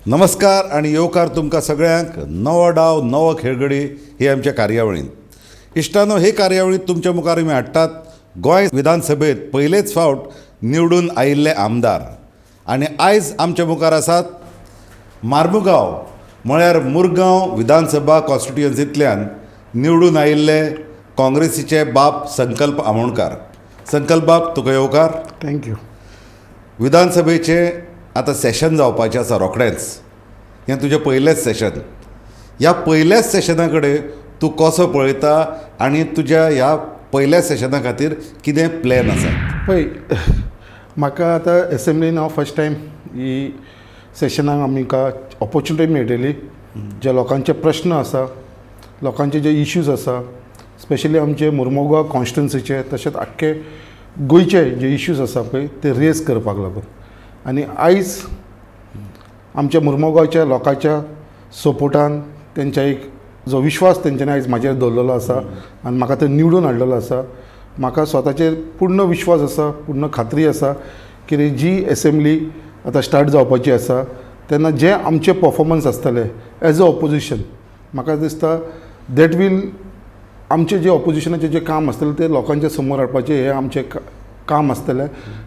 नमस्कार आणि येवकार तुमकां सगळ्यांक नवो डाव नवो खेळगडी ही आमच्या कार्यावळींत इश्टानो हे कार्यावळींत तुमच्या मुखार आमी हाडटात गोंय विधानसभेत पयलेच फावट निवडून आयिल्ले आमदार आनी आयज आमच्या मुखार आसात मार्मुगांव म्हळ्यार मुरगांव विधानसभा कॉन्स्टिट्युएन्सींतल्यान निवडून आयिल्ले काँग्रेसीचे बाब संकल्प आमोणकार. संकल्प बाब तुका येवकार. थँक्यू. विधानसभेचे आतां सेशन जावपाचें आसा रोखडेंच. हें तुजें पयलेंच सेशन. ह्या पयल्याच सेशना कडेन तूं कसो पळयता आनी तुज्या ह्या पयल्या सेशना खातीर कितें प्लॅन आसा? पळय, म्हाका आतां एसेंब्लीन हांव फस्ट टायम ही सेशनाक आमकां ऑपॉर्च्युनिटी मेळटली. जे लोकांचे प्रश्न आसा, लोकांचे जे इश्यूज आसा, स्पेशली आमचे मुर्मुगांव कॉन्स्टिट्युएन्सीचे तशेंच आख्खे गोंयचे जे इश्यूज आसा पळय ते रेज करपाक लागून. आनी आयज आमच्या मुर्मुगांवच्या लोकांच्या सपोर्टान तेंच्या एक जो विश्वास तेंच्यांनी आयज म्हाजेर दवरलेलो आसा आनी म्हाका ते निवडून हाडलेलो आसा. म्हाका स्वताचेर पूर्ण विश्वास आसा, पूर्ण खात्री आसा की जी एसेंब्ली आतां स्टार्ट जावपाची आसा तेन्ना जे आमचे परफॉर्मन्स आसतले एज अ ऑपोजिशन, म्हाका दिसता दॅट वील आमचे जे ऑपोजिशनाचें जें काम आसतलें तें लोकांच्या समोर हाडपाचें हें आमचें काम आसतलें.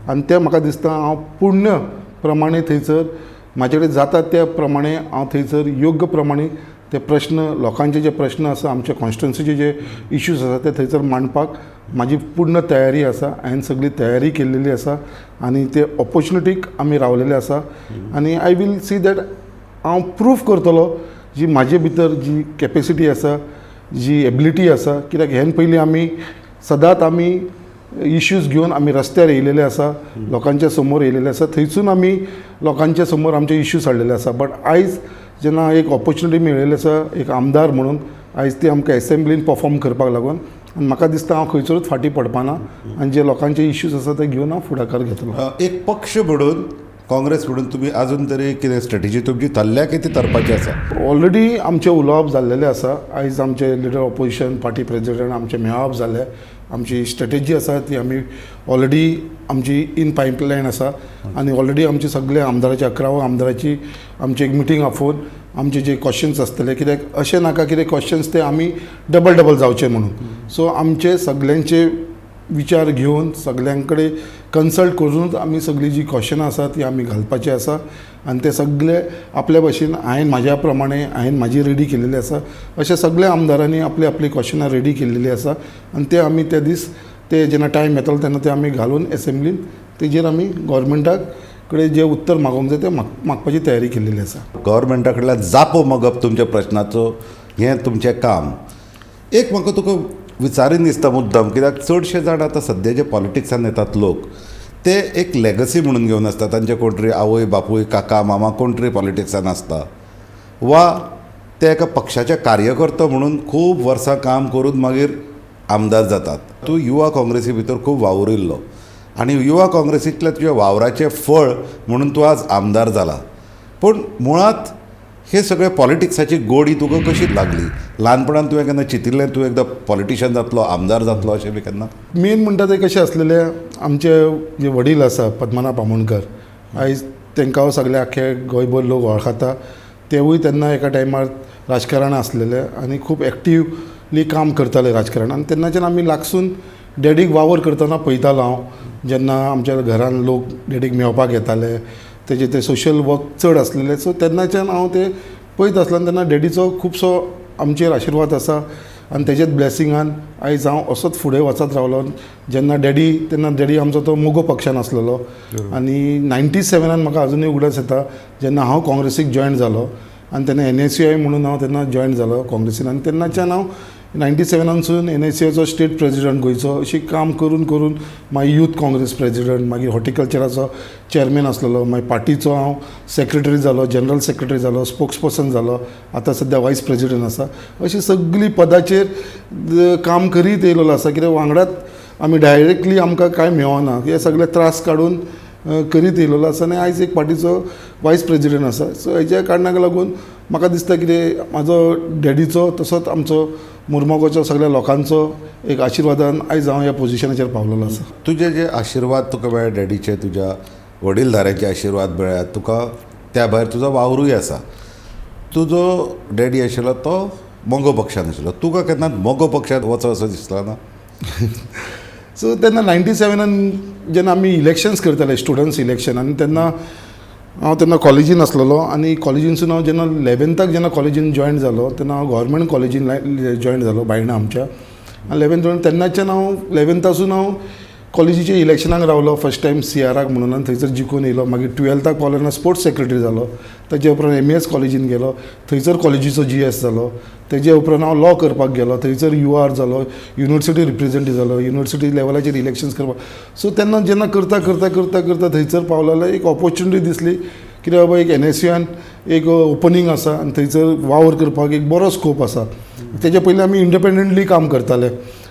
आनी तें म्हाका दिसता हांव पूर्ण प्रमाणे थंयसर म्हाजे कडेन जाता त्या प्रमाणे हांव थंयसर योग्य प्रमाणे ते प्रश्न, लोकांचे जे प्रश्न आसा, आमच्या कॉन्स्टिट्युएन्सीचे जे इश्यूज आसा ते थंयसर मांडपाक म्हाजी पूर्ण तयारी आसा. हांवें सगळी तयारी केल्लेली आसा आनी ते ऑपॉर्च्युनिटीक आमी रावलेले आसा. आनी आय वील सी दॅट हांव प्रूफ करतलो जी म्हाजे भितर जी कॅपेसिटी आसा, जी एबिलिटी आसा. कित्याक हेन पयलीं आमी सदांच आमी इश्यूज घेवन आमी रस्त्यार येयलेले आसा, लोकांच्या समोर येयलेले आसा, थंयसून आमी लोकांच्या समोर आमचे इश्यूज हाडलेले आसा. बट आयज जेन्ना एक ऑपॉर्च्युनिटी मेळिल्ली आसा एक आमदार म्हणून, आयज ती आमकां एसेंब्लीन परफॉर्म करपाक लागून, आनी म्हाका दिसता हांव खंयसरूच फाटीं पडपाना आनी जे लोकांचे इश्यूज आसा ते घेवन हांव फुडाकार घेतलो. एक पक्ष म्हणून काँग्रेस म्हणून तुमी अजून तरी कितें स्ट्रॅटेजी तुमची थरल्या की ती तरपाची आसा? ऑलरेडी आमचे उलोवप जाल्लेले आसा. आयज आमचे लिडर ऑपोजिशन पार्टी प्रेजिडेंट आमचे मेळप जाले. आमची स्ट्रॅटेजी आसा ती आमी ऑलरेडी आमची इन पायपलायन आसा आनी ऑलरेडी आमचे सगळे आमदाराचे 11 आमदाराची आमची एक मिटींग आफोवन आमचे जे क्वेश्चन्स आसतले, कित्याक अशें नाका कितें क्वेश्चन्स ते आमी डबल जावचे म्हणून. सो आमचे सगळ्यांचे विचार घेवन सगळ्यां कडेन कन्सल्ट करूनच आमी सगळी जी क्वेश्चनां आसा ती आमी घालपाची आसा. आनी ते सगळे आपल्या भाशेन हांवें म्हाज्या प्रमाणे हांवें म्हाजी रेडी केल्लेली आसा. अशें सगळ्या आमदारांनी आपली क्वेश्चनां रेडी केल्लेली आसा आनी ते आमी ते दीस ते जेन्ना टायम येतलो तेन्ना ते आमी घालून एसेंब्लीन तेजेर आमी गव्हर्मेंटाक कडेन जे उत्तर मागोवंक जाय ते मागपाची तयारी केल्लेली आसा. गव्हर्मेंटा कडल्यान जापो मागप तुमच्या प्रश्नाचो हें तुमचें काम. एक म्हाका तुका विचारीन दिसता मुद्दम, कित्याक चडशे जाण आतां सद्या जे पॉलिटिक्सान येतात लोक ते एक लेगसी म्हणून घेवन आसता. तांचे कोण तरी आवय बापूय काका मामा कोण तरी पॉलिटिक्सान आसता, वा ते एका पक्षाचे कार्यकर्तो म्हणून खूब वर्सां काम करून मागीर आमदार जातात. तूं युवा काँग्रेसी भितर खूब वावुरिल्लो आनी युवा काँग्रेसींतल्या तुज्या वावराचें फळ म्हणून तूं आज आमदार जाला. पूण मुळात हे सगळे पॉलिटिक्साची गोडी तुका कशी लागली? ल्हानपणांत तुवें केन्ना चिंतिल्लें तूं एकदां पॉलिटिशियन जातलो, आमदार जातलो अशें बी केन्ना? मेन म्हणटा ते कशें आसलेले, आमचे जे वडील आसा पद्मनाभ आमोणकर, आयज तांकां हांव सगळे आख्खे गोंयभर लोक वळखता. तेवूय तेन्ना एका टायमार राजकारणांत आसलेले आनी खूब एक्टिवली काम करताले राजकारणांत. आनी तेन्नाच्यान आमी लागसून डॅडीक वावर करतना पळयतालो हांव. जेन्ना आमच्या घरान लोक डॅडीक मेळपाक येताले, तेजे ते सोशल वर्क चड आसलेले. सो तेन्नाच्यान हांव ते पळयत आसलो. तेन्ना डॅडीचो खुबसो आमचेर आशिर्वाद आसा आनी तेजेच ब्लेसिंगान आयज हांव असोच फुडें वचत रावलो. जेन्ना तेन्ना डॅडी आमचो तो मोगो पक्षान आसलेलो आनी 97 म्हाका अजुनूय उगडास येता जेन्ना हांव काँग्रेसीक जॉयन जालो आनी तेन्ना NSUI म्हणून हांव तेन्ना जॉयन जालो काँग्रेसीन. आनी तेन्नाच्यान हांव 97सून NSUIचो स्टेट प्रेजिडंट गोंयचो अशी काम करून मागीर यूथ काँग्रेस प्रेजिडंट, मागीर हॉर्टिकल्चराचो चेअरमॅन आसलेलो, मागीर पार्टीचो हांव सेक्रेटरी जालो, जनरल सेक्रेटरी जालो, स्पोक्स पर्सन जालो, आतां सद्या वायस प्रेजिडंट आसा. अशी सगळी पदाचेर काम करीत येयलेलो आसा. कित्याक वांगडाच आमी डायरेक्टली आमकां कांय मेळना, हे सगळे त्रास काडून करीत येयलेलो आसा आनी आयज एक पार्टीचो वायस प्रेजिडंट आसा. सो हेज्या कारणाक लागून म्हाका दिसता कितें म्हाजो डॅडीचो तसोच आमचो मुर्मुगांवच्या सगळ्या लोकांचो एक आशिर्वादान आयज हांव ह्या पोजिशनाचेर पावलेलो आसा. तुजे जे आशिर्वाद तुका मेळ्ळे डॅडीचे, तुज्या वडीलधाऱ्याचे आशिर्वाद मेळ्ळ्यात तुका, त्या भायर तुजो वावरूय आसा. तुजो डॅडी आशिल्लो तो मोगो पक्षान आशिल्लो. तुका केन्ना मोगो पक्षांत वचो असो दिसलो ना? सो तेन्ना 97 जेन्ना आमी इलेक्शन्स करताले स्टुडंट्स इलेक्शन, आनी तेन्ना हांव तेन्ना कॉलेजीन आसलेलो, आनी कॉलेजीनसून हांव जेन्ना 11थाक जेन्ना कॉलेजीन जॉयन जालो तेन्ना हांव गव्हर्मेंट कॉलेजीन जॉयन जालो बायणा आमच्या. आनी 11th तेन्नाच्यान हांव 11थासून हांव कॉलेजीच्या इलेक्शनाक रावलो फर्स्ट टायम CRाक म्हणून, आनी थंयसर जिखून येयलो. मागीर 12थाक पावलो तेन्ना स्पोर्ट्स सेक्रेटरी जालो. तेजे उपरांत MES कॉलेजीन गेलो, थंयसर कॉलेजीचो GS जालो. तेजे उपरांत हांव लॉ करपाक गेलो, थंयसर UR जालो, युनिवर्सिटी रिप्रेझेंटेटिव्ह जालो, युनिवर्सिटी लेवलाचेर इलेक्शन्स करपाक. सो तेन्ना जेन्ना करता करता करता करता थंयसर पावलो जाल्यार एक ऑपॉर्च्युनिटी दिसली, कित्याक बाबा एक NSUन एक ओपनिंग आसा आनी थंयसर वावर करपाक एक बरो स्कोप आसा. तेजे पयलीं आमी इंडिपेंडंटली काम करताले,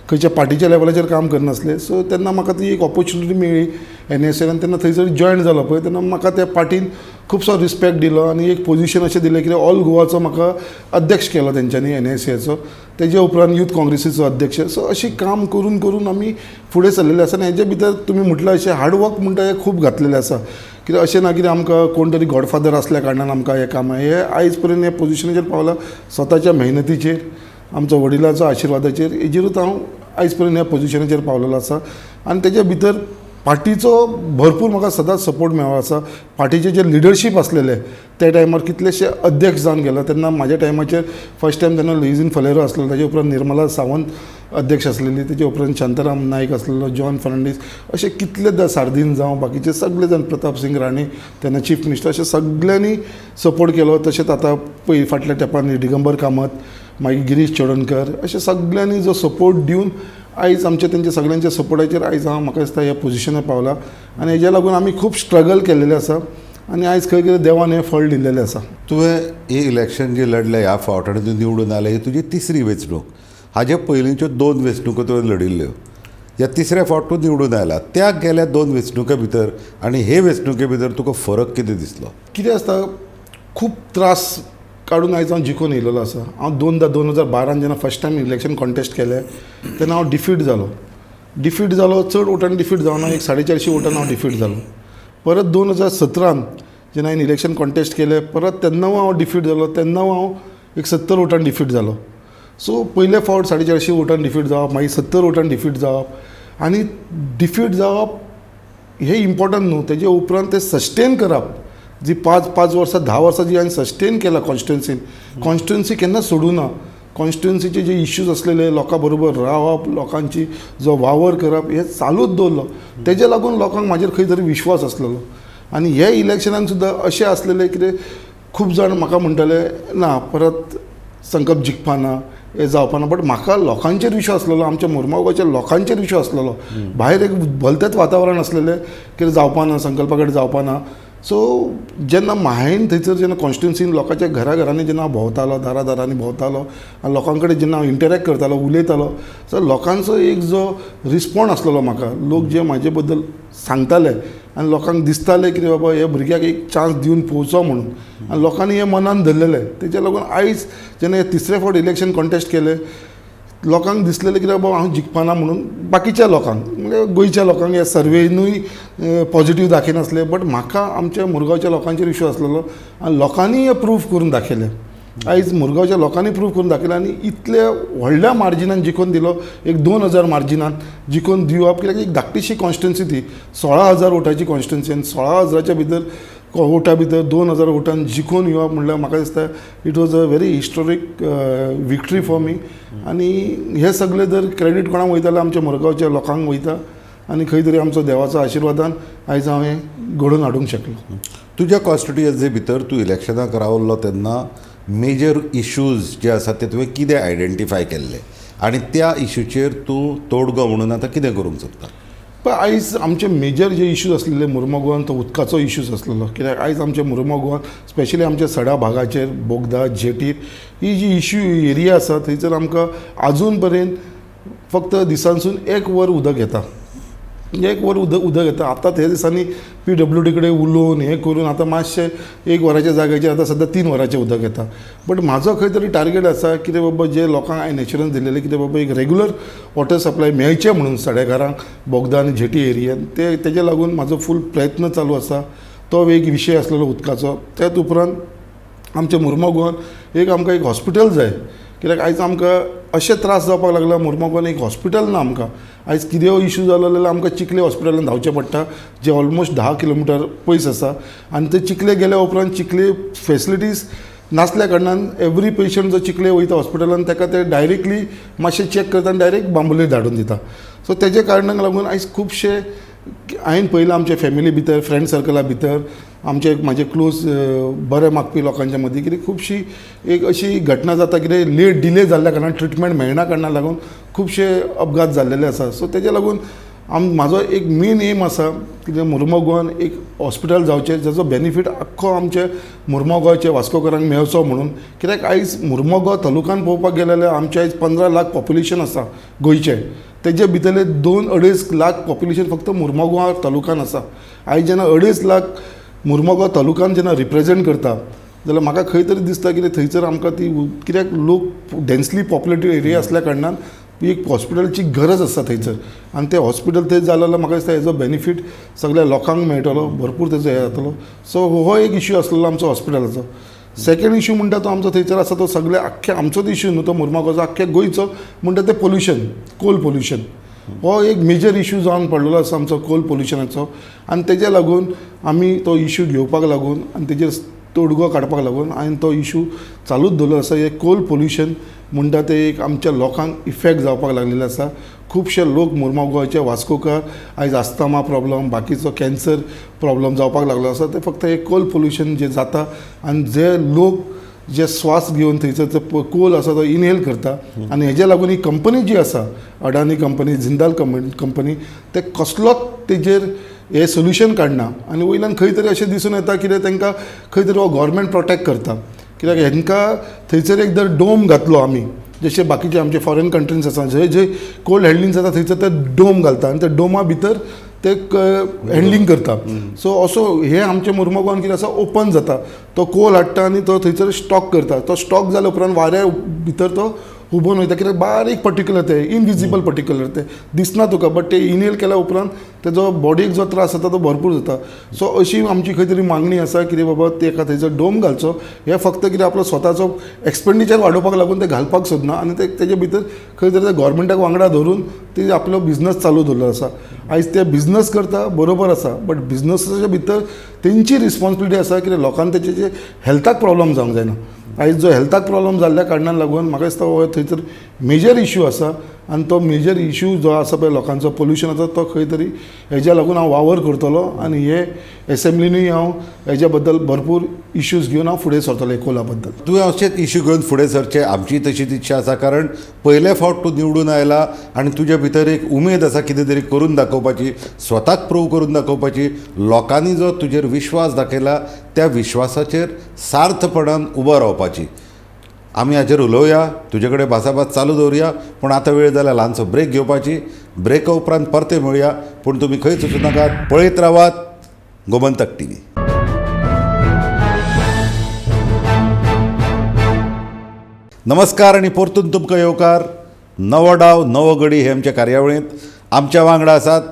खंयच्या पार्टीच्या लेवलाचेर काम करनासले. सो तेन्ना म्हाका ती एक ऑपॉर्च्युनिटी मेळ्ळी NSUन. तेन्ना थंयसर जॉयन जालो पळय तेन्ना म्हाका त्या पार्टीन खुबसो रिस्पेक्ट दिलो आनी एक पोजिशन अशें दिलें, कित्याक ऑल गोवाचो म्हाका अध्यक्ष केलो तेंच्यांनी NSUचो. तेजे उपरांत यूथ काँग्रेसीचो अध्यक्ष. सो अशी काम करून करून आमी फुडें सरलेले आसा. आनी हेजे भितर तुमी म्हटलां अशें हार्डवर्क म्हणटा हें खूब घातलेलें आसा. कित्याक अशें ना कितें आमकां कोण तरी गॉडफादर आसल्या कारणान आमकां हें काम हें आयज पर्यंत हे पोजिशनाचेर पावलां स्वताच्या मेहनतीचेर, आमच्या वडिलांचो आशिर्वादाचेर. हेजेरूच हांव आयज पर्यंत ह्या पोजिशनाचेर पावलेलो आसा. आनी तेजे भितर पार्टीचो भरपूर म्हाका सदांच सपोर्ट मेळ्ळो आसा. पार्टीचे जे लिडरशीप आसलेले त्या टायमार कितलेशे अध्यक्ष जावन गेलो. तेन्ना म्हाज्या टायमाचेर फर्स्ट टायम तेन्ना लुईजीन फलेरो आसलेलो, तेजे उपरांत निर्मला सावंत अध्यक्ष आसलेली, तेजे उपरांत शांताराम नायक आसलेलो, जॉन फर्नांडीस, अशे कितलेदा सार्दीन जावं बाकीचे सगळे जाण, प्रताप सिंग राणे तेन्ना चीफ मिनिस्टर, अशे सगळ्यांनी सपोर्ट केलो. तशेंच आतां पळय फाटल्या तेंपार दिगंबर कामत, मागीर गिरीश चोडणकर, अशे सगळ्यांनी जो सपोर्ट दिवन आयज आमचे तेंच्या सगळ्यांच्या सपोर्टाचेर आयज हांव म्हाका दिसता ह्या पोजिशनार पावला. आनी हेज्या लागून आमी खूब स्ट्रगल केल्लेले आसा आनी आयज खंय कितें देवान हें फळ दिल्लेलें आसा. तुवें ही इलेक्शन जी लढलें ह्या फावटान तूं निवडून आयलें ही तुजी तिसरी वेंचणूक. हाजे पयलींच्यो 2 वेंचणुको तुवें लडिल्ल्यो. ह्या तिसऱ्या फावट तूं निवडून आयला. त्या गेल्या 2 वेंचणुके भितर आनी हे वेंचणुके भितर तुका फरक कितें दिसलो? कितें आसता, खूब त्रास काडून आयज हांव जिखून येयलेलो आसा. हांव 2012 जेन्ना फर्स्ट टायम इलेक्शन कॉन्टेस्ट केलें तेन्ना हांव डिफीट जालो. चड वोटांनी डिफीट जावना, एक 450 वोटांनी हांव डिफीट जालो. परत 2017 जेन्ना हांवें इलेक्शन कॉन्टेस्ट केलें परत तेन्नाय हांव डिफीट जालो. तेन्नाय हांव एक 70 वोटांनी डिफीट जालो. सो पयले फावट 450 वोटांनी डिफीट जावप, मागीर 70 वोटांनी डिफीट जावप. आनी डिफीट जावप हें इम्पॉर्टंट न्हू, तेजे उपरांत तें सस्टेन करप. जी 5 वर्सां 10 वर्सां जी हांवें सस्टेन केला कॉन्स्टिट्युन्सी केन्ना सोडूं ना. कॉन्स्टिट्युन्सीचे जे इश्यूज आसलेले, लोकां बरोबर रावप, लोकांची जो वावर करप, हें चालूच दवरलो. तेजे लागून लोकांक म्हाजेर खंय तरी विश्वास आसलेलो. आनी हे इलेक्शनान सुद्दां अशें आसलेलें कितें खूब जाण म्हाका म्हणटाले ना परत संकल्प जिखपा ना, हें जावपा ना. बट म्हाका लोकांचेर विश्वास आसलेलो, आमच्या मुर्मुगांवच्या लोकांचेर विश्वास आसलेलो. भायर एक भलतेंच वातावरण आसलेलें कितें जावपा ना, संकल्पा कडेन जावपा ना. सो जेन्ना हांवें थंयसर जेन्ना कॉन्स्टिट्युन्सीन लोकांच्या घराघरांनी जेन्ना हांव भोंवतालो, दारांनी भोंवतालो आनी लोकां कडेन जेन्ना हांव इंटरेक्ट करतालो, उलयतालो, सो लोकांचो एक जो रिस्पॉन्स आसलेलो म्हाका, लोक जे म्हाजे बद्दल सांगताले आनी लोकांक दिसतालें की बाबा ह्या भुरग्याक एक चान्स दिवन पळोवचो म्हणून, आनी लोकांनी हें मनान धरलेलें. तेच्या लागून आयज जेन्ना हे तिसरे फावट इलेक्शन कॉन्टेस्ट केलें लोकांक दिसलेलें की बाबा हांव जिखपाना म्हणून. बाकीच्या लोकांक म्हणजे गोंयच्या लोकांक ह्या सर्वेनूय पॉझिटीव दाखयनासले, बट म्हाका आमच्या मुरगांवच्या लोकांचेर विश्वास आसलेलो आनी लोकांनी हें प्रूव करून दाखयलें. आयज मुरगांवच्या लोकांनी प्रूव करून दाखयलें आनी इतल्या व्हडल्या मार्जिनान जिखून दिलो, एक 2000 मार्जिनान जिखून दिवप. कित्याक एक धाकटीशी कॉन्स्टिट्युन्सी ती 16,000 वोटाची कॉन्स्टिट्युन्सी आनी 16,000च्या भितर वोटा भितर 2000 वोटान जिखून येवप म्हणल्यार म्हाका दिसता it was a very historic victory for me. आनी हे सगळें जर क्रेडीट कोणाक वयतालें आमच्या मुरगांवच्या लोकांक वयता आनी खंय तरी आमचो देवाचो आशिर्वादान आयज हांव हें घडोवन हाडूंक शकलो. तुज्या कॉन्स्टिट्युएन्सी भितर तूं इलेक्शनाक रावल्लो तेन्ना मेजर इश्यूज जे आसात ते तुवें कितें आयडेंटिफाय केल्ले आनी त्या इश्यूचेर तूं तोडगो म्हणून आतां कितें करूंक सोदता? पण आयज आमचे मेजर जे इश्यूज आसलेले मुर्मगांवान तो उदकाचो इश्यूज आसलेलो. कित्याक आयज आमच्या मुर्मगांवान स्पेशली आमच्या सडा भागाचेर बोगदा जेटीर ही जी इश्यू एरिया आसा थंयसर आमकां आजून पर्यंत फक्त दिसांसून 1 वर उदक येता. 1 वर उदक येता. आतां ते दिसांनी PWD कडेन उलोवन हें करून आतां मातशें 1 वराच्या जाग्याचेर आतां सद्या 3 वराचें उदक येता. बट म्हाजो खंय तरी टार्गेट आसा कितें बाबा जे लोकांक हांवें इन्शुरन्स दिलेले कितें बाबा एक रेगुलर वॉटर सप्लाय मेळचें म्हणून सडेकारांक बोगदा आनी जेटी एरियेन तेजे लागून म्हाजो फूल प्रयत्न चालू आसा. तो एक विशय आसलेलो उदकाचो. त्याच उपरांत आमच्या मुर्मगांवान गोवान एक आमकां एक हॉस्पिटल जाय. कित्याक आयज आमकां अशे त्रास जावपाक लागला मुर्मगांवान एक हॉस्पिटल ना आमकां. आयज कितेंय इशू जालो जाल्यार आमकां चिखले हॉस्पिटलान धांवचें पडटा, जें ऑलमोस्ट 10 किलोमिटर पयस आसा. आनी ते चिखले गेल्या उपरांत चिखले फेसिलिटीज नासल्या कारणान एवरी पेशंट जो चिखले वयता हॉस्पिटलान ताका ते डायरेक्टली मातशें चॅक करता आनी डायरेक्ट बांबोलीर धाडून दिता. सो तेजे कारणाक लागून आयज खुबशे हांवें पयलां आमचे फॅमिली भितर, फ्रेंड सर्कला भितर, आमचे म्हाजे क्लोज बरे मागपी लोकांच्या मदीं कितें खुबशी एक अशी घटना जाता कितें डिले जाल्ल्या कारणान ट्रिटमेंट मेळना कारणाक लागून खुबशे अपघात जाल्लेले आसा. सो तेजे लागून म्हाजो एक मेन एम आसा की मुर्मगांवान एक हॉस्पिटल जावचें जाचो बेनिफीट आख्खो आमचे मुर्मगांवचे वास्कोकारांक मेळचो म्हणून. कित्याक आयज मुर्मगांव तालुक्यान पळोवपाक गेले जाल्यार आमचे आयज 15 लाख पॉप्युलेशन आसा गोंयचें. तेजे भितरले 2-2.5 लाख पॉप्युलेशन फक्त मुर्मगांव तालुक्यान आसा. आयज जेन्ना 2.5 लाख मुर्मगांव तालुक्यान जेन्ना रिप्रेझेंट करता जाल्यार म्हाका खंय तरी दिसता की थंयसर आमकां ती कित्याक लोक डेन्सली पॉप्युलेटेड एरिया असल्या कारणान एक हॉस्पिटलची गरज आसा थंयसर. आनी तें हॉस्पिटल थंय जालें जाल्यार म्हाका दिसता हेजो बेनिफीट सगळ्या लोकांक मेळटलो, भरपूर तेजो हे जातलो. सो हो एक इश्यू आसलेलो आमचो हॉस्पिटलाचो. सेकंड इश्यू म्हणटा तो आमचो थंयसर आसा तो सगळे आख्खे आमचोच इश्यू न्हू तो मुर्मगांवचो, आख्ख्या गोंयचो म्हणटा ते पोल्युशन, कोल पोल्युशन. हो एक मेजर इश्यू जावन पडलेलो आसा आमचो कोल पोल्युशनाचो. आनी तेजे लागून आमी तो इश्यू घेवपाक लागून आनी तेजेर तोडगो काडपाक लागून हांवें तो इश्यू चालूच दवरलो आसा. हे कोल पोल्युशन म्हणटा ते एक आमच्या लोकांक इफेक्ट जावपाक लागलेले आसा. खुबशे लोक मुर्मगांवचे वास्कोकार आयज आस्थमा प्रॉब्लम, बाकीचो कॅन्सर प्रॉब्लम जावपाक लागलो आसा. ते फक्त एक कोल पोल्युशन जे जाता आनी जे लोक जे स्वास घेवन थंयसर कोल आसा तो इनहेल करता. आनी हेजे लागून ही कंपनी जी आसा अडानी कंपनी, जिंदाल कंपनी, ते कसलोच तेजेर हे सोल्युशन काडना. आनी वयल्यान खंय तरी अशें दिसून येता कितें तांकां खंय तरी हो गव्हर्मेंट प्रोटेक्ट करता. कित्याक हांकां थंयसर एक जर डोम घातलो आमी, जशे बाकीचे आमचे फॉरेन कंट्रीज आसा जंय कोल्ड हँडलींग जाता थंयसर ते डोम घालता आनी त्या डोमा भितर ते हँडलींग करता. सो असो हे आमचे मुर्मगांवान कितें आसा ओपन जाता, तो कोल हाडटा आनी तो थंयसर स्टॉक करता. तो स्टॉक जाल्या उपरांत वाऱ्या भितर तो हुबोन वयता. कित्याक बारीक पर्टिक्युलर ते इनविजिबल पर्टिक्युलर ते दिसना तुका, बट ते इनहेल केल्या उपरांत तेजो बॉडीक जो त्रास जाता तो भरपूर जाता. सो अशी आमची खंय तरी मागणी आसा कितें बाबा तेका थंयसर डोम घालचो. हे फक्त कितें आपलो स्वताचो एक्सपेंडिचर वाडोवपाक लागून ते घालपाक सोदना आनी ते तेजे भितर खंय तरी ते गव्हर्मेंटाक वांगडा धरून ते आपलो बिझनस चालू दवरलो आसा. आयज ते बिझनस करता बरोबर आसा, बट बिझनसाच्या भितर तेंची रिस्पॉन्सिबिलिटी आसा कितें लोकांक तेचे हेल्थाक प्रॉब्लम जावंक जायना. आयज जो हेल्थाक प्रॉब्लम जाल्ल्या कारणान लागून म्हाका दिसता हो थंयसर मेजर इश्यू आसा. आनी तो मेजर इश्यू जो आसा पळय लोकांचो पोल्युशनाचो तो खंय तरी हेज्या लागून हांव वावर करतलो आनी हे एसेंब्लीनूय हांव हेज्या बद्दल भरपूर इश्यूज घेवन हांव फुडें सरतलो हे कोला बद्दल. तुवें अशेंच इश्यू घेवन फुडें सरचें आमची तशीच इच्छा आसा. कारण पयले फावट तूं निवडून आयला आनी तुज्या भितर एक उमेद आसा कितें तरी करून दाखोवपाची, स्वताक प्रूव करून दाखोवपाची. लोकांनी जो तुजेर विश्वास दाखयला त्या विश्वासाचेर सार्थपणान उबो रावपाची. आमी हाचेर उलोवया, तुजे कडेन भासाभास चालू दवरुया. पूण आतां वेळ जाल्यार ल्हानसो ब्रेक घेवपाची. ब्रेका उपरांत परते मेळुया. पूण तुमी खंयच वचूं नाकात, पळयत रावात गोमंतक टीव्ही. नमस्कार आनी परतून तुमकां येवकार. नवो डाव नवो घडी हे आमच्या कार्यावळींत आमच्या वांगडा आसात.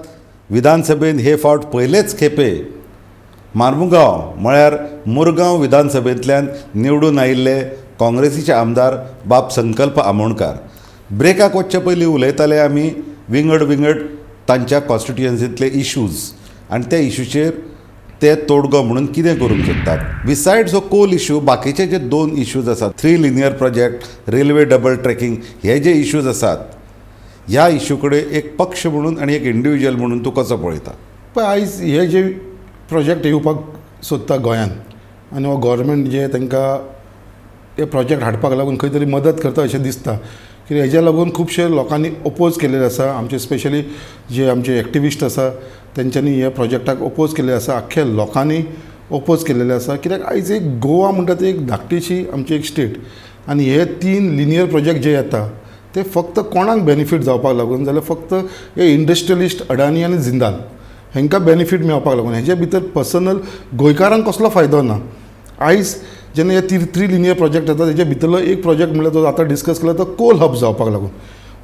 विधानसभेंत हे फावट पयलेच खेपे मार्मुगांव म्हळ्यार मुरगांव विधानसभेंतल्यान निवडून आयिल्ले काँग्रेसीचे आमदार बाब संकल्प आमोणकार. ब्रेकाक वचचे पयलीं उलयताले आमी विंगड तांच्या कॉन्स्टिट्युएन्सींतले इश्यूज आनी त्या इश्यूचेर ते तोडगो म्हणून कितें करूंक सोदतात. बिसायड्स हो कोल इश्यू बाकीचे जे 2 इश्यूज आसात, 3 linear project, railway double tracking, हे जे इश्यूज आसात, ह्या इश्यू कडेन एक पक्ष म्हणून आनी एक इंडिविज्युअल म्हणून तूं कसो पळयता? पळय आयज हे जे प्रोजेक्ट येवपाक सोदता गोंयान आनी हो गव्हर्मेंट जे तांकां हे प्रोजेक्ट हाडपाक लागून खंय तरी मदत करता अशें दिसता. कित्याक हेज्या लागून खुबशे लोकांनी ओपोज केलेले आसा. आमचे स्पेशली जे आमचे एक्टिविस्ट आसा तेंच्यांनी हे प्रोजेक्टाक ओपोज केल्ले आसा. आख्ख्या लोकांनी ओपोज केलेले आसा. कित्याक आयज एक गोवा म्हणटा ती एक धाकटीशी आमची एक स्टेट आनी हे 3 लिनियर प्रोजेक्ट जे येता ते फक्त कोणाक बेनिफीट जावपाक लागून जाल्यार फक्त हे इंडस्ट्रियलिस्ट अडानी आनी जिंदाल हांकां बेनिफीट मेळपाक लागून. हेजे भितर पर्सनल गोंयकारांक कसलो फायदो ना. आयज जेन्ना हे 3 लिनियर प्रोजेक्ट येता तेजे भितरलो एक प्रोजेक्ट म्हणल्यार तो आतां डिस्कस केला तो कोल हब जावपाक लागून.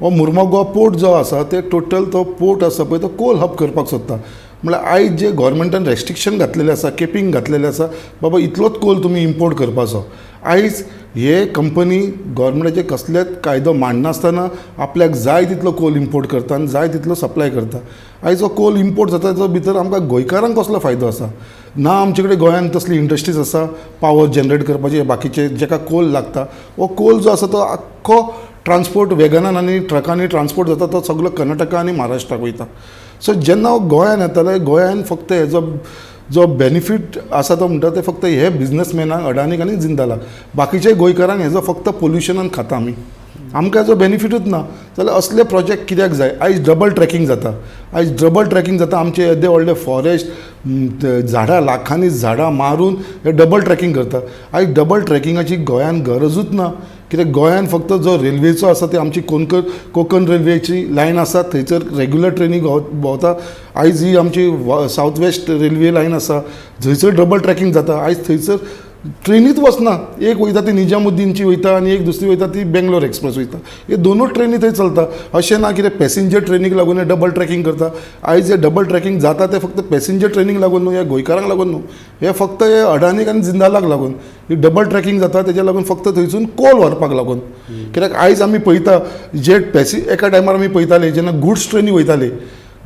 हो मुर्मगांव पोर्ट जो आसा ते टोटल तो पोर्ट आसा पळय तो कोल हब करपाक सोदता. म्हळ्यार आयज जे गोवोरमेंटान रेस्ट्रिक्शन घातलेलें आसा, केपिंग घातलेलें आसा, बाबा इतलोच कोल तुमी इम्पोर्ट करपाचो. आयज हे कंपनी गोवोरमेंटाचे कसलेच कायदो मांडनासतना आपल्याक जाय तितलो कोल इम्पोर्ट करता आनी जाय तितलो सप्लाय करता. आयज हो कोल इम्पोर्ट जाता ताचो भितर आमकां गोंयकारांक कसलो फायदो आसा? ना आमचे कडेन गोंयांत तसली इंडस्ट्रीज आसा पावर जनरेट करपाचे बाकीचे जेका कोल लागता. हो कोल जो आसा तो आख्खो ट्रान्सपोर्ट वॅगनान आनी ट्रकांनी ट्रान्सपोर्ट जाता तो सगळो कर्नाटका आनी महाराष्ट्राक वयता. सो जेन्ना हो गोंयांत येताले, गोंयांत फक्त हेजो जो बेनिफीट आसा तो म्हणटा ते फक्त हे बिझनसमॅनाक, अडानीक आनी जिंदालाक. बाकीचे गोंयकारांक हेजो फक्त पोल्युशनान खाता आमी. आमकां हेजो बेनिफिटूच ना. जाल्यार असले प्रोजेक्ट कित्याक जाय? आयज डबल ट्रॅकिंग जाता. आयज डबल ट्रॅकिंग जाता. आमचे येदे व्हडले फॉरेस्ट, झाडां लाखांनी झाडां मारून हे डबल ट्रॅकिंग करता. आयज डबल ट्रॅकिंगाची गोंयांत गरजूच ना. कित्याक गोंयांत फक्त जो रेल्वेचो आसा ते आमची कोंकण रेल्वेची लायन आसा, थंयसर रेग्युलर ट्रेनी भोंवता. आयज ही आमची सावथ वेस्ट रेल्वे लायन आसा, थंयसर डबल ट्रॅकिंग जाता. आयज थंयसर ट्रेनीच वचना. एक वयता ती निजामुद्दीनची वयता आनी एक दुसरी वयता ती बेंगलोर एक्सप्रेस वयता. हे दोनूच ट्रेनी थंय चलता. अशें ना कितें पॅसेंजर ट्रेनीक लागून हे डबल ट्रॅकिंग करता. आयज हे डबल ट्रॅकिंग जाता ते फक्त पॅसेंजर ट्रेनीक लागून न्हू, ह्या गोंयकारांक लागून न्हू, हे फक्त हे अडानीक आनी जिंदालाक लागून. ही डबल ट्रॅकिंग जाता तेच्या लागून फक्त थंयसून कोल व्हरपाक लागून. कित्याक आयज आमी पळयता जे एका टायमार आमी पळयताले जेन्ना गुड्स ट्रेनी वयताले,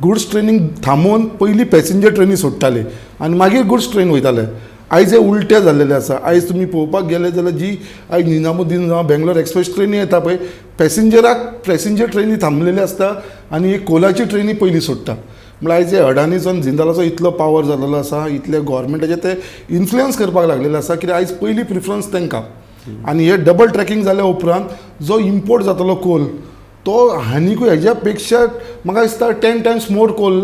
गुड्स ट्रेनीक थांबोवन पयलीं पॅसेंजर ट्रेनी सोडटाले आनी मागीर गुड्स ट्रेन वयताले. आयज हे उलटें जाल्लेलें आसा. आयज तुमी पळोवपाक गेले जाल्यार जी आयज निजामुद्दीन जावं बेंगलोर एक्सप्रेस ट्रेनी येता पळय, पॅसेंजर ट्रेनी थांबलेली आसता आनी ही कोलाची ट्रेनी पयलीं सोडटा. म्हळ्यार आयज हे अडानीचो आनी जिंदालाचो इतलो पावर जाल्लो आसा, इतले गोवोरमेंटाचे ते इन्फ्लुयन्स करपाक लागलेले आसा, कित्याक आयज पयली प्रिफरन्स तांकां. आनी हे डबल ट्रॅकिंग जाल्या उपरांत जो इम्पोर्ट जातलो कोल तो हानीकूय हेज्या पेक्षा म्हाका दिसता 10 टायम्स मोर कोल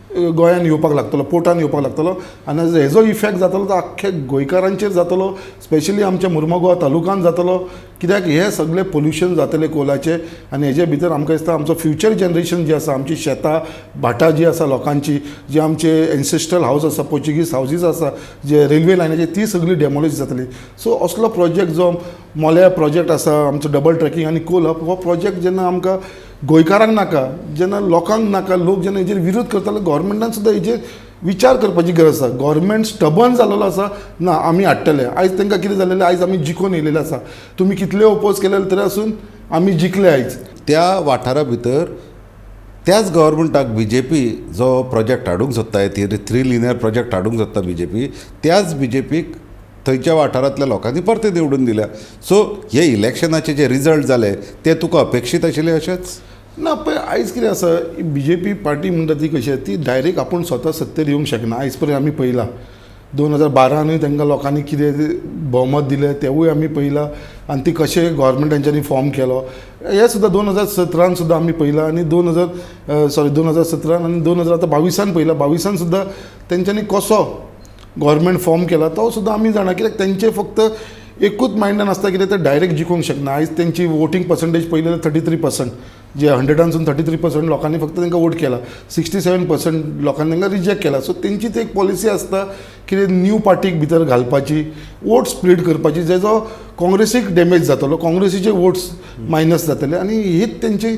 गोंयांत येवपाक लागतलो, पोर्टान येवपाक लागतलो. आनी हेजो इफेक्ट जातलो तो आख्ख्या गोंयकारांचेर जातलो, स्पेशली आमच्या मुर्मुगांव तालुकान जातलो. कित्याक हे सगळे पोल्युशन जातले कोलाचे आनी हेजे भितर आमकां दिसता आमचो फ्युचर जनरेशन जी आसा, आमची शेतां भाटां जी आसा लोकांची, जी आमचे एन्सेस्ट्रल हावज आसा, पोर्चुगीज हावजीस आसा जे रेल्वे लायनाचे, ती सगळी डेमोलिश जातली. सो असलो प्रोजेक्ट जो मोल्या प्रोजेक्ट आसा आमचो डबल ट्रॅकिंग आनी कोल अप, हो प्रोजेक्ट जेन्ना आमकां गोंयकारांक नाका, जेन्ना लोकांक नाका, लोक जेन्ना हेजेर विरोध करताले, गोवोरमेंटान सुद्दां हेजेर विचार करपाची गरज आसा. गोवोरमेंट स्टबन जाल्लो आसा, ना आमी हाडटले. आयज तांकां कितें जालेलें, आयज आमी जिखून येयलेले आसा. तुमी कितले ओपोज केलेले तरी आसून आमी जिखले आयज. त्या वाठारा भितर त्याच गव्हर्मेंटाक BJP जो प्रोजेक्ट हाडूंक सोदता, 3 लिनियर प्रोजेक्ट हाडूंक सोदता BJP, त्याच BJPक थंयच्या वाठारांतल्या लोकांनी परते निवडून दिल्या. सो हे इलेक्शनाचे जे रिजल्ट जाले ते तुका अपेक्षीत आशिल्ले अशेंच? ना पळय, आयज कितें आसा, BJP पार्टी म्हणटा ती कशी, ती डायरेक्ट आपूण स्वता सत्तेर येवंक शकना. आयज पर्यंत आमी पळयलां 2012 तांकां लोकांनी कितें भोवमत दिलें तेवूय आमी पळयलां आनी ती कशें गोवोरमेंटांच्यांनी फॉर्म केलो हें सुद्दां 2017 सुद्दां आमी पळयलां आनी 2017 आनी 2022 पळयलां. 22 सुद्दां तेंच्यांनी कसो गव्हर्मेंट फॉर्म केला तो सुद्दां आमी जाणा. कित्याक तेंचे फक्त एकूच मायंडान आसता कितें ते डायरेक्ट जिखूंक शकना. आयज तेंची वोटींग पर्संटेज पयलें 33%, जे 100सून 33% लोकांनी फक्त तांकां वोट केला, 67% लोकांनी तांकां रिजेक्ट केला. सो तेंचीच एक पॉलिसी आसता कितें न्यू पार्टीक भितर घालपाची, वोट स्प्लीट करपाची, जेजो काँग्रेसीक डॅमेज जातलो, काँग्रेसीचे वोट्स मायनस जातले आनी हीच तेंची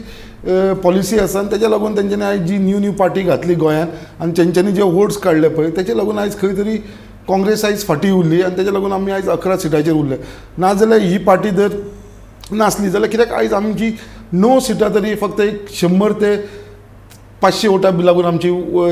पॉलिसी आसा. आनी तेच्या लागून तेंच्यांनी आयज जी न्यू पार्टी घातली गोंयांत आनी तेंच्यांनी जे वोट्स काडले पळय तेच्या लागून आयज खंय तरी काँग्रेस आयज फाटी उरली आनी तेच्या लागून आमी आयज 11 सिटाचेर उरले. नाजाल्यार ही पार्टी जर नासली जाल्यार कित्याक आयज आमची 9 सिटां तरी फक्त एक 100 ते 500 वोटां बी लागून आमची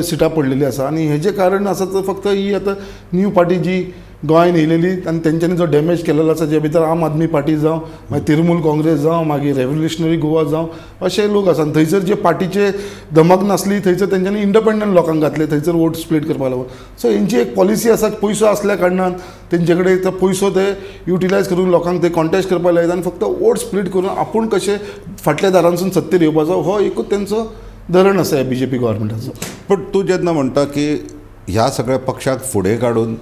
सिटां पडलेली आसा. आनी हेजें कारण आसा तर फक्त ही आतां न्यू पार्टी जी गोंयांत येयलेली आनी तेंच्यांनी जो डॅमेज केलेलो आसा, जे भितर आम आदमी पार्टी जावं मागीर तृणमूल काँग्रेस जावं मागीर रेव्होल्युशनरी गोवा जावं अशे लोक आसा. आनी थंयसर जे पार्टीचे धमक नासली थंयसर तेंच्यांनी इंडिपेंडंट लोकांक घातले थंयसर वोट स्प्लीट करपाक लागून. सो हेंची एक पॉलिसी आसा, पयसो आसल्या कारणान तेंचे कडेन तो पयसो ते युटिलायज करून लोकांक ते कॉन्टेस्ट करपाक लायता आनी फक्त वोट स्प्लीट करून आपूण कशें फाटल्या दारांसून सत्तेर येवपाचो हो एकूच तेंचो धरण आसा BJP गव्हर्मेंटाचो. पण तूं जेन्ना म्हणटा की ह्या सगळ्या पक्षाक फुडें काडून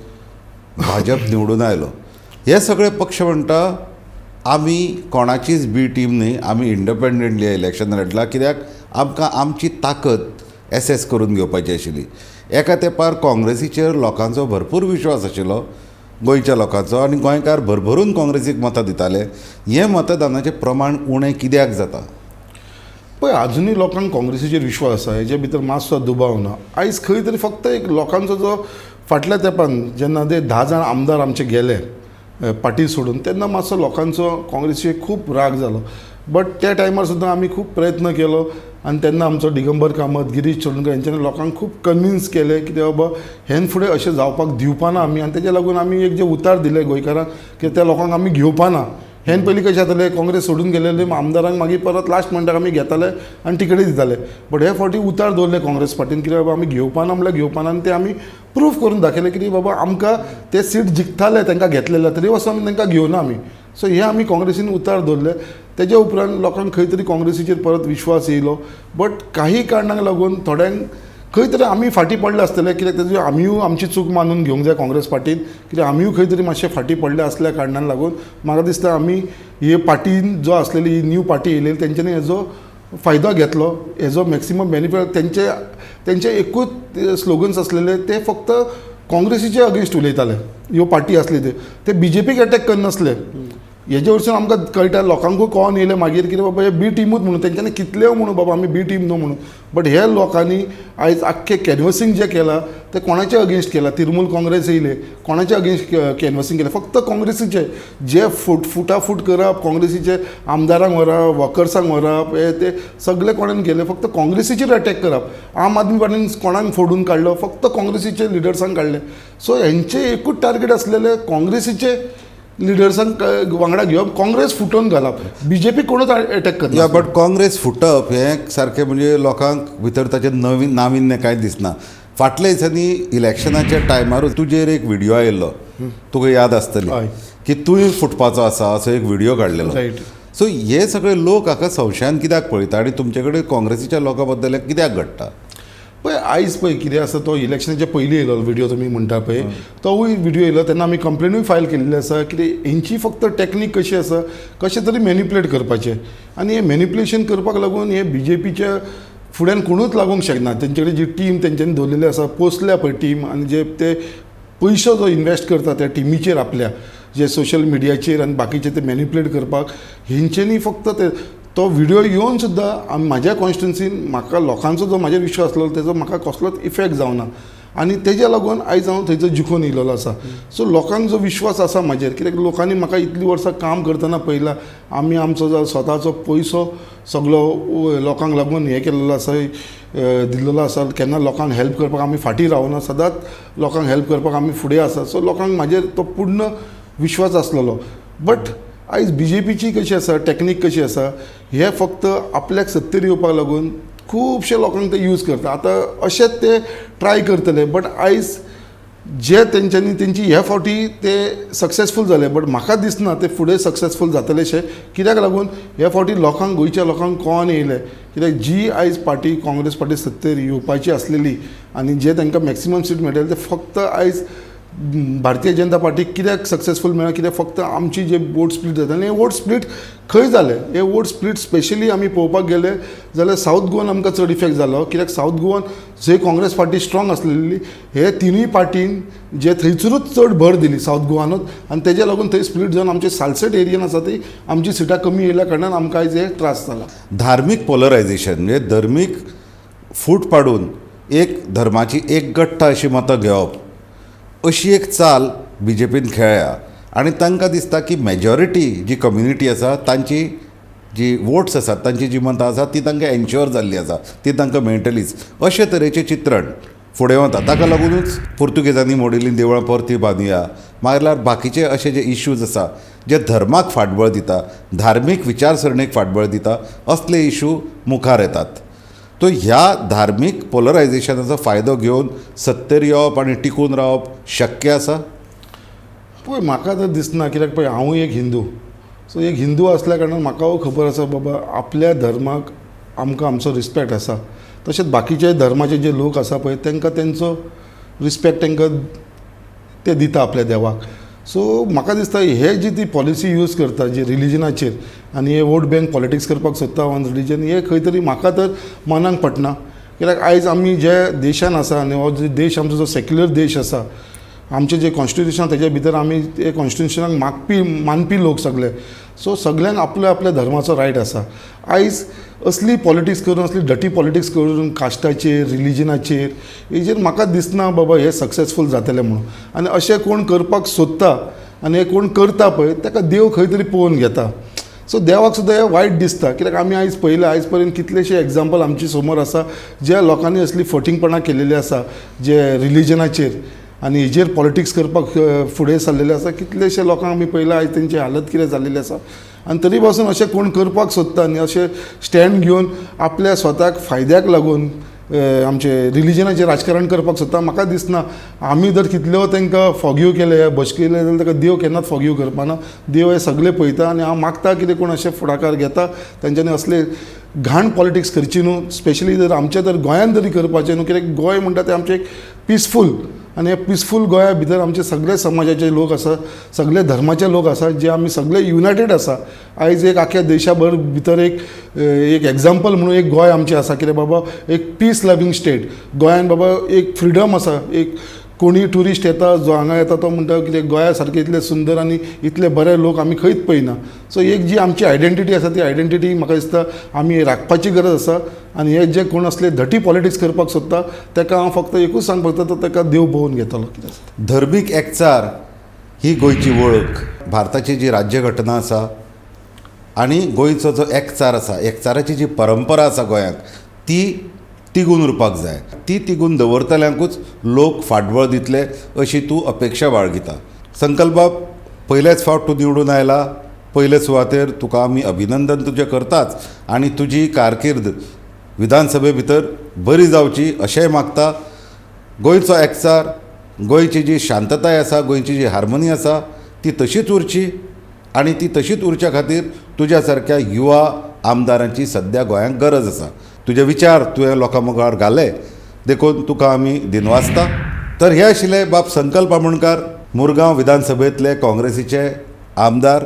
भाजप निवडून आयलो, हे सगळे पक्ष म्हणटा आमी कोणाचीच बी टीम न्ही, आमी इंडिपेंडंटली इलेक्शन लढला, कित्याक आमकां आमची ताकद एसेस करून घेवपाची आशिल्ली. एका तेंपार काँग्रेसीचेर लोकांचो भरपूर विश्वास आशिल्लो गोंयच्या लोकांचो आनी गोंयकार भरभरून काँग्रेसीक मतां दिताले. हें मतदानाचें प्रमाण उणें कित्याक जाता? पळय अजुनूय लोकांक काँग्रेसीचेर विश्वास आसा, हेजे भितर मातसो दुबाव ना. आयज खंय तरी फक्त एक लोकांचो जो फाटल्या तेंपान जेन्ना ते 10 जाण आमदार आमचे गेले पार्टी सोडून, तेन्ना मातसो लोकांचो काँग्रेसीचेर खूब राग जालो. बट त्या टायमार सुद्दां आमी खूब प्रयत्न केलो आनी तेन्ना आमचो दिगंबर कामत, गिरीश चोडणकर हेंच्यांनी लोकांक खूब कन्विन्स केलें की बाबा हेन फुडें अशें जावपाक दिवपाना आमी. आनी तेज्या लागून आमी एक जे उतार दिले गोंयकारांक की त्या लोकांक आमी घेवपाना. हेन पयलीं कशें जातालें, काँग्रेस सोडून गेलेले आमदारांक मागीर परत लास्ट मिनटाक आमी घेताले आनी टिकेटी दिताले. बट हे फावटी उतार दवरले काँग्रेस पार्टीन कित्याक बाबा आमी घेवपाना म्हणल्यार घेवपाना. आनी ते आमी प्रूफ करून दाखयलें की बाबा आमकां ते सीट जिखताले तांकां घेतलेले तरी वचून आमी तांकां घेवना आमी. सो हे आमी काँग्रेसीन उतार दवरले. तेज्या उपरांत लोकांक खंय तरी काँग्रेसीचेर परत विश्वास येयलो. बट काही कारणांक लागून थोड्यांक खंय तरी आमी फाटीं पडले आसतले, कित्याक तेजे आमीय आमची चूक मानून घेवंक जाय काँग्रेस पार्टीन, कित्याक आमीय खंय तरी मातशे फाटीं पडले आसल्या कारणान लागून म्हाका दिसता आमी हे पार्टीन जो आसलेली ही न्यू पार्टी येयलेली तेंच्यांनी हेजो फायदो घेतलो, हेजो मॅक्सिमम बेनिफीट. तेंचे एकूच स्लोगन्स आसलेले ते फक्त काँग्रेसीचे अगेन्स्ट उलयताले. ह्यो पार्टी आसली ते BJPक अटॅक करनासले. हेजे वरसून आमकां कळटा, लोकांकूय कळोन येयलें मागीर कितें बाबा हे बी टिमूच म्हणून. तेंच्यांनी कितलेय म्हणून बाबा आमी बी टीम न्हू म्हणून. बट हे लोकांनी आयज आख्खें कॅनवसींग जें केलां तें कोणाचे अगेन्स्ट केलां. तृणमूल काँग्रेस येयले, कोणाचे अगेन्स्ट कॅनवसींग केलें, फक्त काँग्रेसीचे. जे फुटाफूट करप, काँग्रेसीचे आमदारांक व्हरप, वर्कर्सांक व्हरप, हे ते सगळे कोणेन केले, फक्त काँग्रेसीचेर अटॅक करप. आम आदमी पार्टीन कोणाक फोडून काडलो, फक्त काँग्रेसीचे लिडर्सांक काडले. सो हेंचे एकूच टार्गेट आसलेले काँग्रेसीचे लिडर्सांक वांगडा घेवप, काँग्रेस फुटोवन घालप. BJP कोणूच अटॅक करना. बट काँग्रेस फुटप हें सारकें म्हणजे लोकांक भितर ताचें नाविन्य कांय दिसना. फाटल्या दिसांनी इलेक्शनाच्या टायमारूच तुजेर एक व्हिडिओ आयिल्लो, तुका याद आसतली की तूंय फुटपाचो आसा असो एक व्हिडिओ काडलेलो. सो हे सगळे लोक हाका संशयान कित्याक पळयता आनी तुमचे कडेन काँग्रेसीच्या लोकां बद्दल कित्याक घडटा? पळय आयज पळय कितें आसा, तो इलेक्शनाच्या पयलीं येयलो व्हिडिओ तुमी म्हणटा पळय, तोवूय व्हिडिओ येयलो तेन्ना आमी कंप्लेनूय फायल केल्ली आसा. कितें हेंची फक्त टॅक्नीक कशी आसा, कशें तरी मॅनिप्युलेट करपाचें. आनी हें मॅनिप्युलेशन करपाक लागून हे BJPच्या फुड्यान कोणूच लागूंक शकना. तेंचे कडेन जी टीम तेंच्यांनी दवरलेली आसा, पोसल्या पळय टीम, आनी जे ते पयसो जो इन्वेस्ट करता त्या टिमीचेर आपल्या, जे सोशल मिडियाचेर आनी बाकीचे ते मॅनिप्युलेट करपाक हेंच्यांनी फक्त ते तो व्हिडिओ येवन सुद्दां म्हाज्या कॉन्स्टिट्युन्सीन म्हाका लोकांचो जो म्हाजेर विश्वास आसलो तेजो म्हाका कसलोच इफेक्ट जावना. आनी तेज्या लागून आयज हांव थंयचो जिखून येयलेलो आसा. सो लोकांक जो विश्वास आसा म्हाजेर, कित्याक लोकांनी म्हाका इतलीं वर्सां काम करतना पळयलां, आमी आमचो जो स्वताचो पयसो सगळो लोकांक लागून हें केल्लो आसा, दिल्लो आसा. केन्ना लोकांक हेल्प करपाक आमी फाटीं रावना, सदांच लोकांक हेल्प करपाक आमी फुडें आसा. सो लोकांक म्हाजेर तो पूर्ण विश्वास आसलेलो. बट आयज BJPची कशी आसा, टॅक्नीक कशी आसा, हे फक्त आपल्याक सत्तेर येवपाक लागून खुबशे लोकांक ते यूज करता. आतां अशेंच ते ट्राय करतले. बट आयज जे तेंची ह्या फावटी ते सक्सेसफूल जाले. बट म्हाका दिसना ते फुडें सक्सेसफूल जातले अशें. कित्याक लागून ह्या फावटी लोकांक, गोंयच्या लोकांक कळोन येयलें, कित्याक जी आयज पार्टी काँग्रेस पार्टी सत्तेर येवपाची आसलेली आनी जे तांकां मॅक्सिमम सीट मेळटले ते फक्त आयज भारतीय जनता पार्टीक कित्याक सक्सेसफूल मेळ्ळा, कित्याक फक्त आमची जे वोट स्प्लीट जाता हे वोट स्प्लीट खंय जालें. हे वोट स्प्लीट स्पेशली आमी पळोवपाक गेले जाल्यार सावथ गोवान आमकां चड इफेक्ट जालो. कित्याक सावथ गोवान जंय काँग्रेस पार्टी स्ट्रॉंग आसलेली, हे तिनूय पार्टीन जे थंयसरूच चड भर दिली सावथ गोवानूच, आनी तेज्या लागून थंय स्प्लीट जावन आमचे सालसेट एरियन आसा ती आमची सिटां कमी येयल्या कारणान आमकां आयज हे त्रास जाला. धार्मीक पोलरायझेशन म्हणजे धर्मीक फूट पाडून एक धर्माची एकगठ्ठ अशी मतां घेवप, अशी एक चाल BJPन खेळ्ळ्या. आनी तांकां दिसता की मेजॉरिटी जी कम्युनिटी आसा तांची जी वोट्स आसात, तांची जी मतां आसात ती तांकां एन्श्योर जाल्ली आसा, ती तांकां मेळटलीच, अशे तरेचें चित्रण फुडें वता. ताका लागूनच पुर्तुगेजांनी मोडिल्लीं देवळां परती बांदुया, मागीर बाकीचे अशे जे इश्यूज आसा जे धर्माक फाटबळ दिता, धार्मीक विचारसरणेक फाटबळ दिता, असले इश्यू मुखार येतात. तो ह्या धार्मीक पोलरायझेशनाचो फायदो घेवन सत्तेर येवप आनी टिकून रावप शक्य आसा? पळय म्हाका तर दिसना. कित्याक पळय हांवूय एक हिंदू. सो एक हिंदू आसल्या कारणान म्हाकाय खबर आसा बाबा आपल्या धर्माक आमकां आमचो रिस्पेक्ट आसा. तशेंच बाकीचे धर्माचे जे लोक आसा पळय तांकां तेंचो रिस्पेक्ट तांकां ते दिता आपल्या देवाक. सो म्हाका दिसता हे जी ती पॉलिसी यूज करता जी रिलिजनाचेर आनी हे वोट बँक पॉलिटिक्स करपाक सोदता ऑन रिलिजन, हे खंय तरी म्हाका तर मनाक पटना. कित्याक आयज आमी जे देशान आसा आनी हो जो देश आमचो जो सेक्युलर देश आसा, आमचें जें कॉन्स्टिट्युशन तेजे भितर आमी ते कॉन्स्टिट्युशनाक मानपी लोक सगळे. सो सगळ्यांक आपल्या आपल्या धर्माचो रायट आसा. आयज असली पॉलिटिक्स करून, असली डटी पॉलिटिक्स करून कास्टाचेर, रिलिजनाचेर, हेजेर म्हाका दिसना बाबा हे सक्सेसफूल जातले म्हणून. आनी अशें कोण करपाक सोदता आनी हे कोण करता पळय ताका देव खंय तरी पळोवन घेता. सो देवाक सुद्दां हें वायट दिसता, कित्याक आमी आयज पळयलें आयज पर्यंत कितलेशे एग्जाम्पल आमचे समोर आसा ज्या लोकांनी असली फटींगपणां केलेली आसा जे रिलिजनाचेर आनी हेजेर पॉलिटिक्स करपाक फुडें सरलेले आसा. कितलेशे लोकांक आमी पळयला आयज तेंची हालत कितें जाल्लेली आसा. आनी तरी पासून अशें कोण करपाक सोदता आनी अशें स्टँड घेवन आपल्या स्वताक फायद्याक लागून आमचे रिलिजनाचेर राजकारण करपाक सोदता. म्हाका दिसना आमी जर कितल्यो तांकां फॉग्यू केले बसकेले जाल्यार ताका देव केन्नाच फॉग्यू करपाना. देव हे सगळे पळयता आनी हांव मागता कितें कोण अशे फुडाकार घेता तेंच्यांनी असले घाण पॉलिटिक्स करची न्हू. स्पेशली जर आमच्या तर गोंयांत तरी करपाचें न्हू, कित्याक गोंय म्हणटा तें आमचें एक पिसफूल आनी हे पिसफूल गोंया भितर आमचे सगळे समाजाचे लोक आसा, सगळे धर्माचे लोक आसा, जे आमी सगळे युनायटेड आसा. आयज एक आख्या देशाभर भितर एक एग्जाम्पल म्हणून एक गोंय आमचें आसा, कितें बाबा एक पीस लवींग स्टेट. गोंयान बाबा एक फ्रिडम आसा. एक कोणी ट्युरिस्ट येता जो हांगा येता तो म्हणटा कितें गोंया सारके इतले सुंदर आनी इतले बरे लोक आमी खंयच पळयना. सो एक जी आमची आयडेंटिटी आसा ती आयडेंटिटी म्हाका दिसता आमी राखपाची गरज आसा. आनी हे जे कोण असले धटी पॉलिटिक्स करपाक सोदता ताका हांव फक्त एकूच सांगपाक सोदता, तो ताका देव पळोवन घेतलो. कितें धर्मीक एकचार ही गोंयची वळख. भारताची जी राज्यघटना आसा आनी गोंयचो जो एकचार आसा, एकचाराची जी परंपरा आसा गोंयांत ती तिगून उरपाक जाय. ती तिगून दवरतल्यांकूच लोक फाटबळ दितले अशी तूं अपेक्षा बाळगिता. संकल्प पयलेच फावट तूं निवडून आयला, पयले सुवातेर तुका आमी अभिनंदन तुजें करताच आनी तुजी कारकीर्द विधानसभे भितर बरी जावची अशेंय मागता. गोंयचो एकचार, गोंयची जी शांतताय आसा, गोंयची जी हार्मोनी आसा ती तशीच उरची आनी ती तशीच उरच्या खातीर तुज्या सारक्या युवा आमदारांची सद्या गोंयांक गरज आसा. तुजे विचार तुवें लोकां मुखार घाले देखून तुका आमी दिनवासता. तर हे आशिल्ले बाब संकल्प आमोणकार, मुरगांव विधानसभेंतले काँग्रेसीचे आमदार.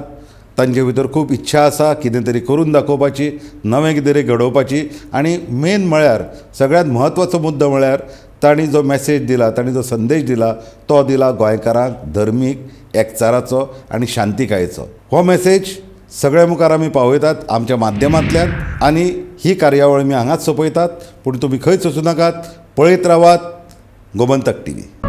तांचे भितर खूब इच्छा आसा कितें तरी करून दाखोवपाची, नवें कितें तरी घडोवपाची. आनी मेन म्हळ्यार सगळ्यांत म्हत्वाचो मुद्दो म्हळ्यार तांणी जो मॅसेज दिला, तांणी जो संदेश दिला तो दिला गोंयकारांक धर्मीक एकचाराचो आनी शांतिकायेचो. हो मॅसेज सगळ्या मुखार आमी पावयतात आमच्या माध्यमांतल्यान. आनी ही कार्यावळ आमी हांगाच सोंपयतात. पूण तुमी खंयच वचूं नाकात, पळयत रावात गोमंतक TV.